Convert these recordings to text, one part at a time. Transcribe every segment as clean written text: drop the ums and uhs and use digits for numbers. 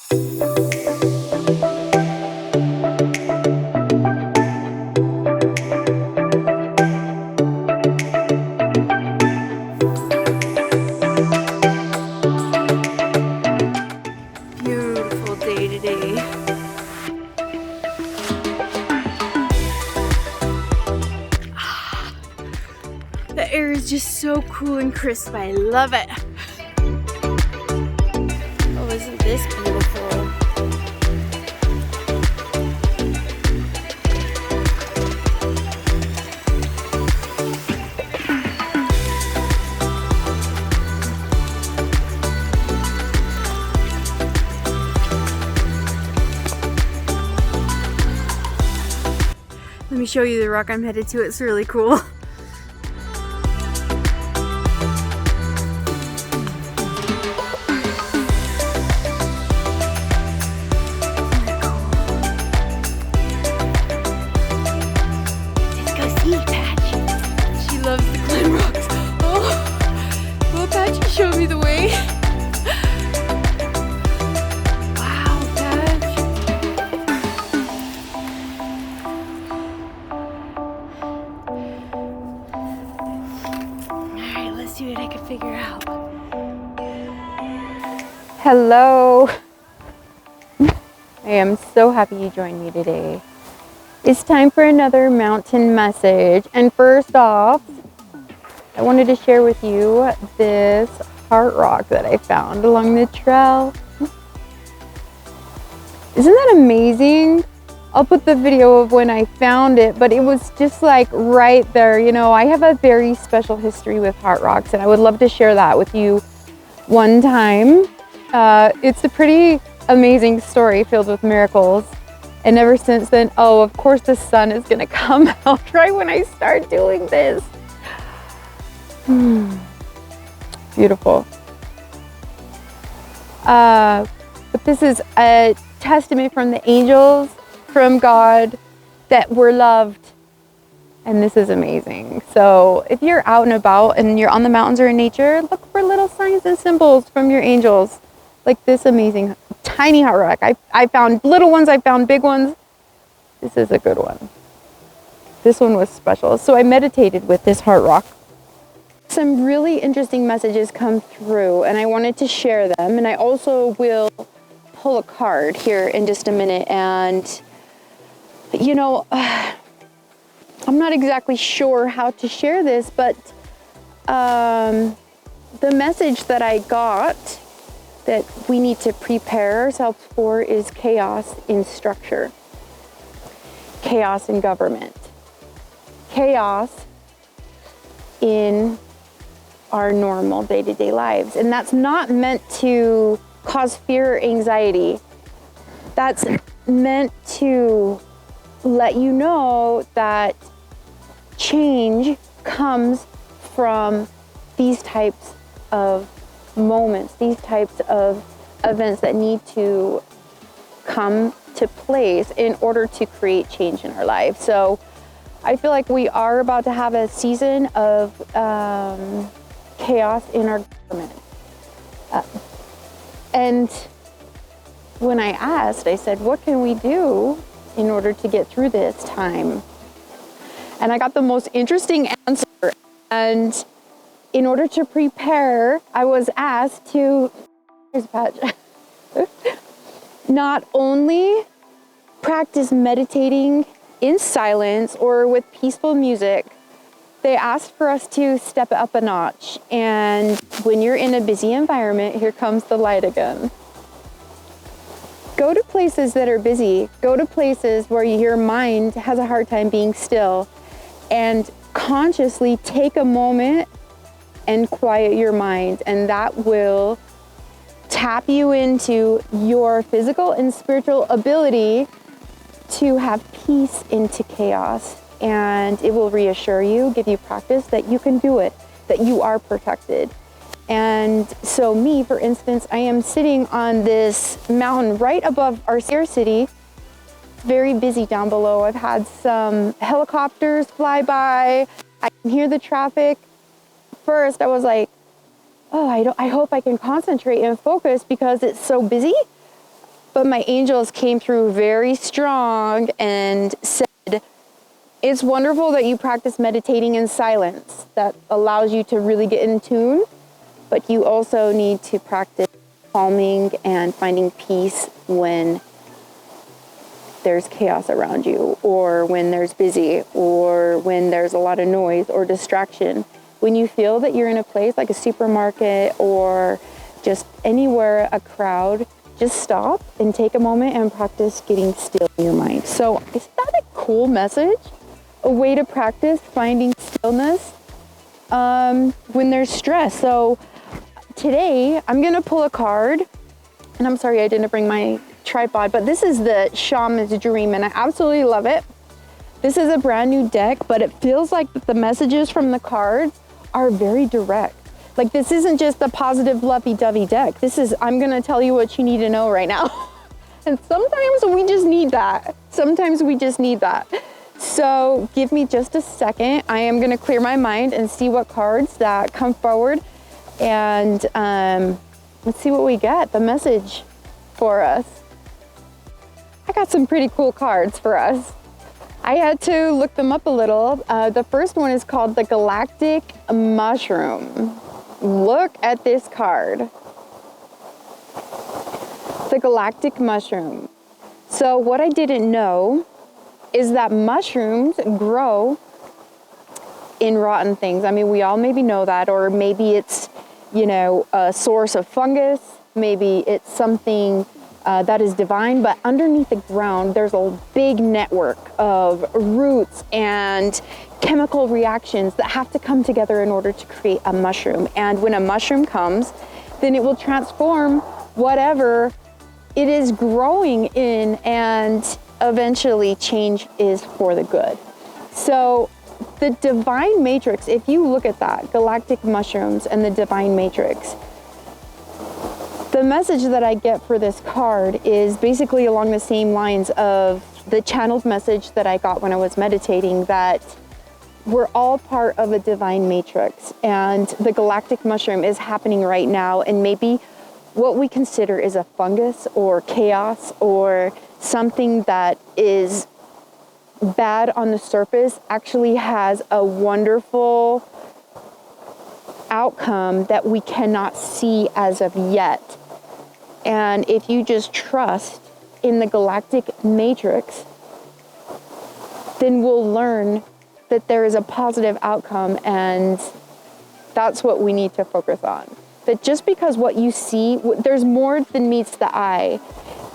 Beautiful day today. The air is just so cool and crisp. I love it. Oh, isn't this beautiful? Let me show you the rock I'm headed to. It's really cool. Apache. She loves the climb rocks. Oh, will Apache show me the way? Wow, Apache. Alright, let's see what I can figure out. Hello. I am so happy you joined me today. It's time for another mountain message. And first off, I wanted to share with you this heart rock that I found along the trail. Isn't that amazing? I'll put the video of when I found it, but it was just like right there. You know, I have a very special history with heart rocks, and I would love to share that with you one time. It's a pretty amazing story filled with miracles. And ever since then, oh, of course the sun is gonna come out right when I start doing this. Beautiful. But this is a testament from the angels, from God, that we're loved. And this is amazing. So if you're out and about and you're on the mountains or in nature, look for little signs and symbols from your angels. Like this amazing tiny heart rock. I found little ones, I found big ones. This is a good one. This one was special. So I meditated with this heart rock. Some really interesting messages come through, and I wanted to share them. And I also will pull a card here in just a minute. And, you know, I'm not exactly sure how to share this, but the message that I got that we need to prepare ourselves for is chaos in structure, chaos in government, chaos in our normal day-to-day lives. And that's not meant to cause fear or anxiety. That's meant to let you know that change comes from these types of moments, these types of events that need to come to place in order to create change in our life. So I feel like we are about to have a season of chaos in our government. And when I asked, I said, what can we do in order to get through this time? And I got the most interesting answer. And in order to prepare, I was asked to, here's Patch, not only practice meditating in silence or with peaceful music, they asked for us to step it up a notch. And when you're in a busy environment, here comes the light again. Go to places that are busy. Go to places where your mind has a hard time being still, and consciously take a moment and quiet your mind, and that will tap you into your physical and spiritual ability to have peace into chaos. And it will reassure you, give you practice that you can do it, that you are protected. And so me, for instance, I am sitting on this mountain right above our city. It's very busy down below. I've had some helicopters fly by. I can hear the traffic. First, I was like, oh, I hope I can concentrate and focus because it's so busy. But my angels came through very strong and said, it's wonderful that you practice meditating in silence. That allows you to really get in tune, but you also need to practice calming and finding peace when there's chaos around you, or when there's busy, or when there's a lot of noise or distraction. When you feel that you're in a place like a supermarket or just anywhere, a crowd, just stop and take a moment and practice getting still in your mind. So isn't that a cool message? A way to practice finding stillness when there's stress. So today I'm gonna pull a card, and I'm sorry I didn't bring my tripod, but this is the Shaman's Dream, and I absolutely love it. This is a brand new deck, but it feels like the messages from the cards are very direct. Like, this isn't just a positive lovey-dovey deck. This is, I'm gonna tell you what you need to know right now. And sometimes we just need that. Sometimes we just need that. So give me just a second. I am gonna clear my mind and see what cards that come forward, and let's see what we get, the message for us. I got some pretty cool cards for us. I had to look them up a little. The first one is called the Galactic Mushroom. Look at this card. The Galactic Mushroom. So what I didn't know is that mushrooms grow in rotten things. I mean, we all maybe know that, or maybe it's, you know, a source of fungus. Maybe it's something that is divine, but underneath the ground, there's a big network of roots and chemical reactions that have to come together in order to create a mushroom. And when a mushroom comes, then it will transform whatever it is growing in, and eventually change is for the good. So the divine matrix, if you look at that, galactic mushrooms and the divine matrix, the message that I get for this card is basically along the same lines of the channeled message that I got when I was meditating, that we're all part of a divine matrix, and the galactic mushroom is happening right now, and maybe what we consider is a fungus or chaos or something that is bad on the surface actually has a wonderful outcome that we cannot see as of yet. And if you just trust in the galactic matrix, then we'll learn that there is a positive outcome, and that's what we need to focus on. That just because what you see, there's more than meets the eye,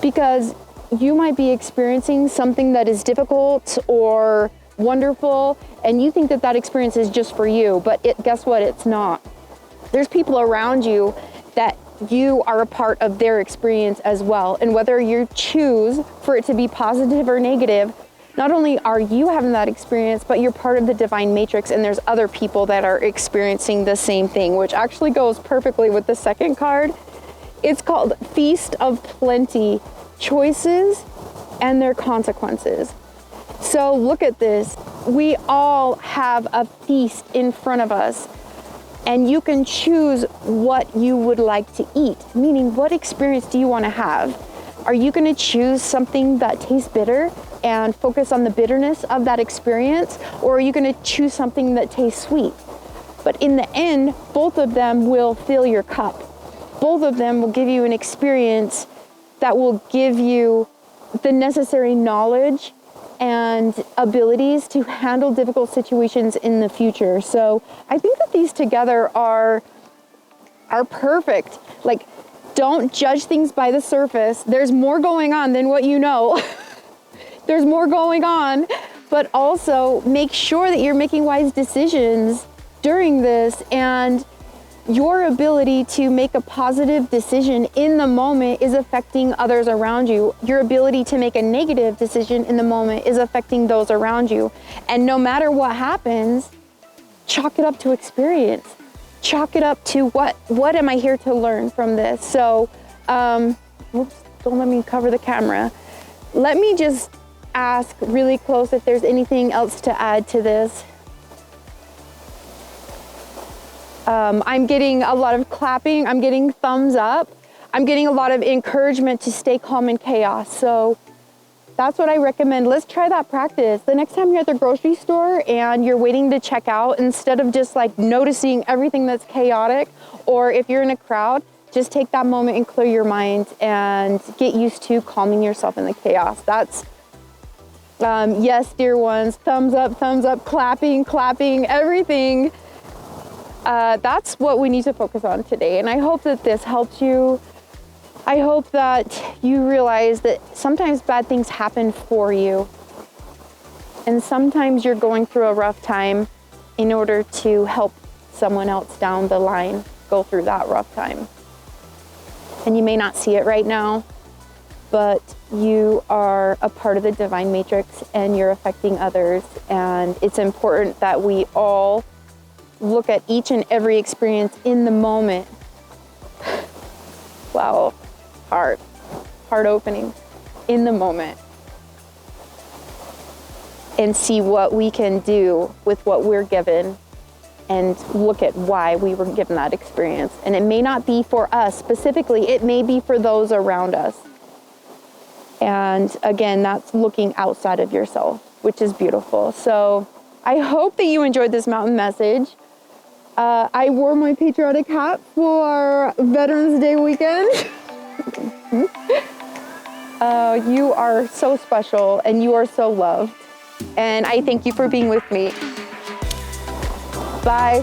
because you might be experiencing something that is difficult or wonderful, and you think that that experience is just for you, but guess what? It's not. There's people around you that you are a part of their experience as well. And whether you choose for it to be positive or negative, not only are you having that experience, but you're part of the divine matrix, and there's other people that are experiencing the same thing, which actually goes perfectly with the second card. It's called Feast of Plenty, Choices and Their Consequences. So look at this. We all have a feast in front of us, and you can choose what you would like to eat, meaning what experience do you want to have? Are you going to choose something that tastes bitter and focus on the bitterness of that experience, or are you going to choose something that tastes sweet? But in the end, both of them will fill your cup. Both of them will give you an experience that will give you the necessary knowledge and abilities to handle difficult situations in the future. So I think that these together are perfect. Like, don't judge things by the surface. There's more going on than what you know. There's more going on, but also make sure that you're making wise decisions during this, and your ability to make a positive decision in the moment is affecting others around you. Your ability to make a negative decision in the moment is affecting those around you. And no matter what happens, chalk it up to experience. Chalk it up to what am I here to learn from this? So, oops, don't let me cover the camera. Let me just ask really close if there's anything else to add to this. I'm getting a lot of clapping. I'm getting thumbs up. I'm getting a lot of encouragement to stay calm in chaos. So that's what I recommend. Let's try that practice. The next time you're at the grocery store and you're waiting to check out, instead of just like noticing everything that's chaotic, or if you're in a crowd, just take that moment and clear your mind and get used to calming yourself in the chaos. That's, yes, dear ones, thumbs up, clapping, everything. That's what we need to focus on today. And I hope that this helped you. I hope that you realize that sometimes bad things happen for you. And sometimes you're going through a rough time in order to help someone else down the line go through that rough time. And you may not see it right now, but you are a part of the divine matrix and you're affecting others. And it's important that we all look at each and every experience in the moment. Wow, heart opening, in the moment. And see what we can do with what we're given, and look at why we were given that experience. And it may not be for us specifically, it may be for those around us. And again, that's looking outside of yourself, which is beautiful. So I hope that you enjoyed this mountain message. I wore my patriotic hat for Veterans Day weekend. You are so special and you are so loved. And I thank you for being with me. Bye.